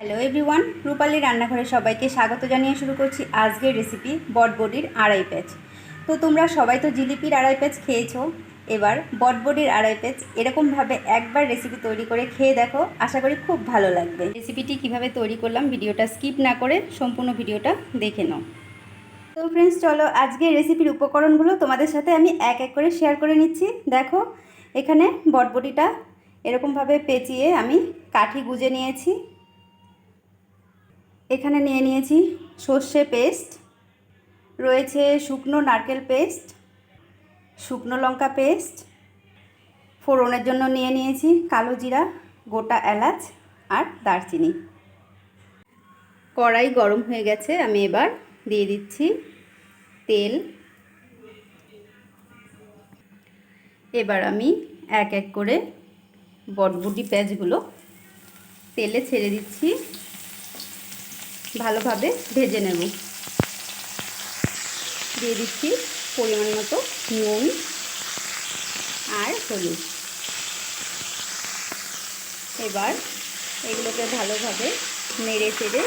Hello everyone, রূপালী রান্নাঘরে সবাইকে স্বাগত জানিয়ে শুরু করছি আজকের রেসিপি বটবডির আড়াই প্যাঁচ। তো তোমরা সবাই তো জিলিপির আড়াই প্যাঁচ খেয়েছো, এবার বটবডির আড়াই প্যাঁচ এরকমভাবে একবার রেসিপি তৈরি করে খেয়ে দেখো, আশা করি খুব ভালো লাগবে। রেসিপিটি কিভাবে তৈরি করলাম ভিডিওটা স্কিপ না করে সম্পূর্ণ ভিডিওটা দেখে নাও। তো ফ্রেন্ডস, চলো আজকের রেসিপির উপকরণগুলো তোমাদের সাথে আমি এক এক করে শেয়ার করে নিচ্ছি। দেখো, এখানে বটবডিটা এরকমভাবে পেঁচিয়ে আমি কাঠি গুঁজে নিয়েছি। এখানে নিয়ে নিয়েছি সর্ষে পেস্ট, রয়েছে শুকনো নারকেল পেস্ট, শুকনো লঙ্কা পেস্ট, ফোড়নের জন্য নিয়ে নিয়েছি কালো জিরা, গোটা এলাচ আর দারচিনি। কড়াই গরম হয়ে গেছে, আমি এবার দিয়ে দিচ্ছি তেল। এবার আমি এক এক করে বটবডি পেঁয়াজগুলো তেলে ছেড়ে দিচ্ছি, ভালোভাবে ভেজে নেব। দিয়ে দিচ্ছি পরিমাণ মতো নুন আর হলুদ। এবার এগুলোকে ভালোভাবে নেড়ে চেড়ে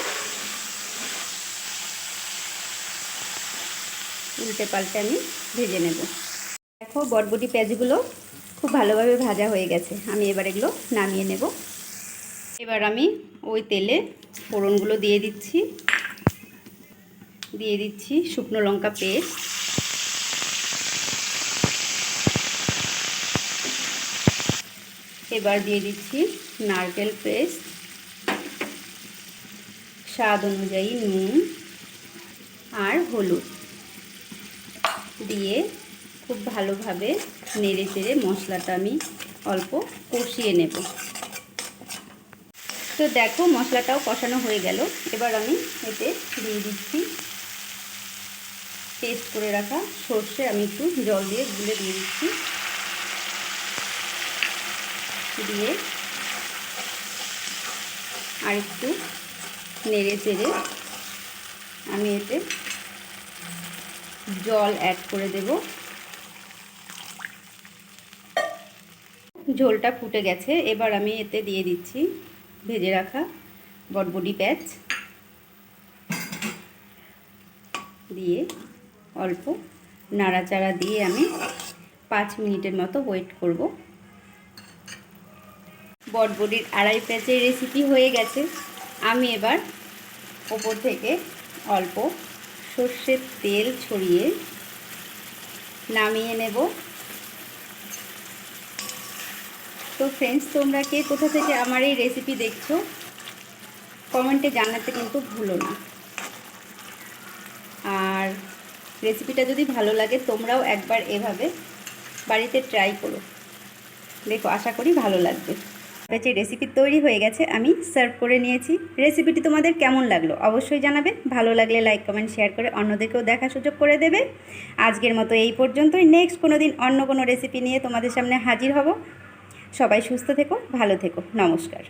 উল্টে পাল্টে আমি ভেজে নেব। দেখো, বটবডি পেঁয়াজগুলো খুব ভালোভাবে ভাজা হয়ে গেছে, আমি এবার এগুলো নামিয়ে নেব। এবার আমি ওই তেলে ফোড়নগুলো দিয়ে দিচ্ছি শুকনো লঙ্কা পেস্ট, এবার দিয়ে দিচ্ছি নারকেল পেস্ট, স্বাদ অনুযায়ী নুন আর হলুদ দিয়ে খুব ভালোভাবে নেড়ে চেড়ে মশলাটা আমি অল্প কষিয়ে নেব। তো দেখো, মশলাটাও কষানো হয়ে গেল। এবার আমি এতে দিয়ে দিচ্ছি পেস্ট করে রাখা সর্ষে, আমি একটু জল দিয়ে গুলে দিয়ে দিচ্ছি। দিয়ে আর একটু নেড়ে চেড়ে আমি এতে জল অ্যাড করে দেব। ঝোলটা ফুটে গেছে, এবার আমি এতে দিয়ে দিচ্ছি ভেজে রাখা বটবডি প্যাঁচ, দিয়ে অল্প নাড়াচাড়া দিয়ে আমি 5 মিনিটের মতো ওয়েট করব। বটবডির আড়াই প্যাঁচের রেসিপি হয়ে গেছে। আমি এবার ওপর থেকে অল্প সর্ষের তেল ছড়িয়ে নামিয়ে নেব। তো ফ্রেন্ডস, তোমরা কে কোথা থেকে আমার এই রেসিপি দেখছো কমেন্টে জানাতে কিন্তু ভুলো না। আর রেসিপিটা যদি ভালো লাগে তোমরাও একবার এভাবে বাড়িতে ট্রাই করো, দেখো আশা করি ভালো লাগবে। যে রেসিপি তৈরি হয়ে গেছে, আমি সার্ভ করে নিয়েছি। রেসিপিটি তোমাদের কেমন লাগলো অবশ্যই জানাবে। ভালো লাগলে লাইক কমেন্ট শেয়ার করে অন্যদেরকেও দেখার সুযোগ করে দেবে। আজকের মতো এই পর্যন্তই। নেক্সট কোনো দিন অন্য কোনো রেসিপি নিয়ে তোমাদের সামনে হাজির হব। সবাই সুস্থ থেকো, ভালো থেকো, নমস্কার।